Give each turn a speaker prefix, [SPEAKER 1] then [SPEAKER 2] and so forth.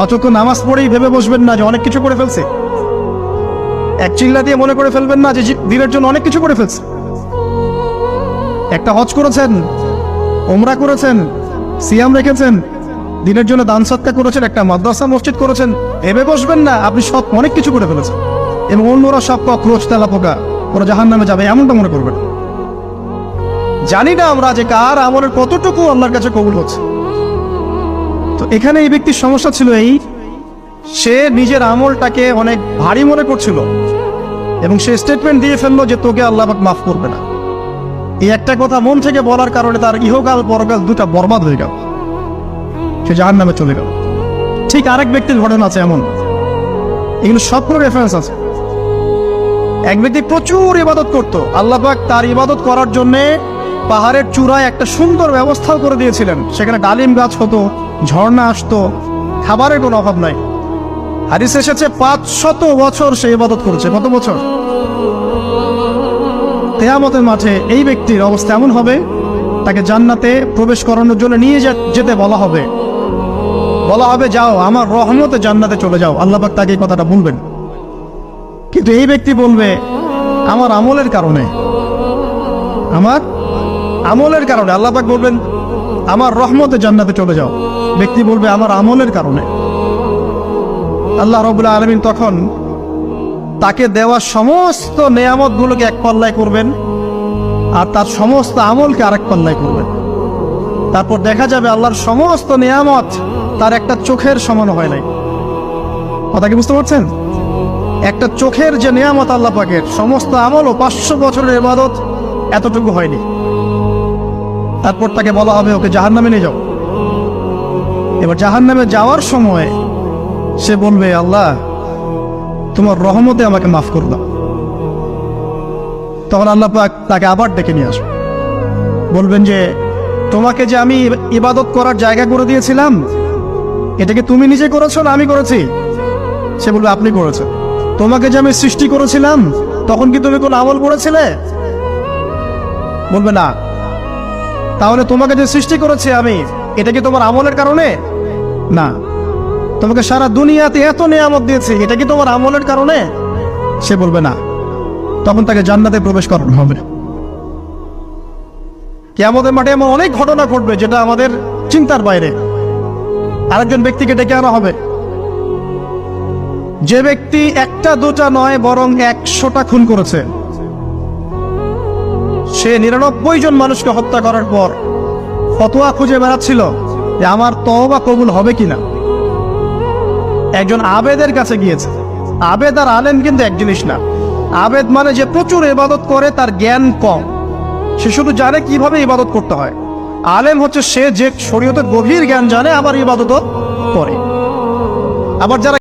[SPEAKER 1] অযথা নামাজ পড়েই ভেবে বসবেন না যে অনেক কিছু করে ফেলছে। এক চিল্লা দিয়ে মনে করে ফেলবেন না যে দিনের জন্য অনেক কিছু করে ফেলছে। একটা হজ করেছেন, ওমরা করেছেন, সিয়াম রেখেছেন, দিনের জন্য দান সৎকার করেছেন, একটা মাদ্রাসা মসজিদ করেছেন, ভেবে বসবেন না আপনি সব অনেক কিছু করে ফেলেছেন এবং অন্যরা সব কক্রোচ তেলা পোকা ওরা জাহান্নামে যাবে এমনটা মনে করবেন। জানি না আমরা যে কার আমলের কতটুকু আল্লাহর কাছে কবুল হচ্ছে। তো এখানে এই ব্যক্তির সমস্যা ছিল এই, সে নিজের আমলটাকে অনেক ভারী মনে করছিল এবং সে স্টেটমেন্ট দিয়ে ফেললো যে তোকে আল্লাহ পাক মাফ করবে না। এই একটা কথা মন থেকে বলার কারণে তার ইহকাল পরকাল দুটা বরবাদ হয়ে গেল, সে জাহান্নামে চলে গেল। ঠিক আরেক ব্যক্তির ঘটনা আছে এমন, এগুলো সবগুলো রেফারেন্স আছে। এক ব্যক্তি প্রচুর ইবাদত করত, আল্লাহ পাক তার ইবাদত করার জন্য পাহাড়ের চূড়ায় একটা সুন্দর ব্যবস্থাও করে দিয়েছিলেন। সেখানে ডালিম গাছ হতো, ঝর্ণা আসতো, খাবারের কোনো অভাব নাই। হাদিস এসেছে 500 বছর সে ইবাদত করেছে। কত বছর? কিয়ামতের মাঠে এই ব্যক্তির অবস্থা এমন হবে, তাকে জান্নাতে প্রবেশ করানোর জন্য নিয়ে যেতে বলা হবে যাও আমার রহমতে জান্নাতে চলে যাও। আল্লাহ পাক তাকে এই কথাটা বলবেন, কিন্তু এই ব্যক্তি বলবে আমার আমলের কারণে আল্লাহ পাক বলবেন আমার রহমতে জান্নাতে চলে যাও। ব্যক্তি বলবে আমার আমলের কারণে। আল্লাহ রাব্বুল আলামিন তখন তাকে দেওয়া সমস্ত নেয়ামত গুলোকে এক পাল্লায় করবেন আর তার সমস্ত আমলকে আরেক পাল্লায় করবেন। তারপর দেখা যাবে আল্লাহর সমস্ত নেয়ামত তার একটা চোখের সমান হয় নাই। কথা কি বুঝতে পারছেন? একটা চোখের যে নেয়ামত আল্লাহ পাকের, সমস্ত আমল ও 500 বছরের ইবাদত এতটুকু হয়নি। তারপর তাকে বলা হবে ওকে জাহান্নামে নিয়ে যাও। এবার জাহান্নামে যাওয়ার সময় সে বলবে আল্লাহ তোমার রহমতে আমাকে মাফ করে দাও। তখন আল্লাহ পাক তাকে আবার ডেকে নিয়ে আসবে, বলবেন যে তোমাকে যে আমি ইবাদত করার জায়গা করে দিয়েছিলাম এটাকে তুমি নিজে করেছো না আমি করেছি? সে বলবে আপনি করেছেন। তোমাকে যে আমি সৃষ্টি করেছিলাম তখন কি তুমি কোন আমল করেছিলে? বলবে না। তাহলে তোমাকে যে সৃষ্টি করেছি আমি, এটা কি তোমার আমলের কারণে? না। তোমাকে সারা দুনিয়াতে এত নিয়ামত দিয়েছি, এটা কি তোমার আমলের কারণে? সে বলবে না। তখন তাকে জান্নাতে প্রবেশ করানো হবে। কিয়ামতের মাঠে এমন অনেক ঘটনা ঘটবে যেটা আমাদের চিন্তার বাইরে। আরেকজন ব্যক্তিকে ডেকে আনা হবে, যে ব্যক্তি একটা দুটা নয় বরং 100টা খুন করেছে। সে 99 জন মানুষকে হত্যা করার পর ফতোয়া খুঁজে বেড়াচ্ছিল যে আমার তওবা কবুল হবে কিনা। একজন আবেদের কাছে গিয়েছে। আবেদ আর আলেম কিন্তু এক জিনিস না। আবেদ মানে যে প্রচুর ইবাদত করে, তার জ্ঞান কম, সে শুধু জানে কিভাবে ইবাদত করতে হয়। আলেম হচ্ছে সে যে শরীয়তের গভীর জ্ঞান জানে আবার ইবাদতও করে। আবার যারা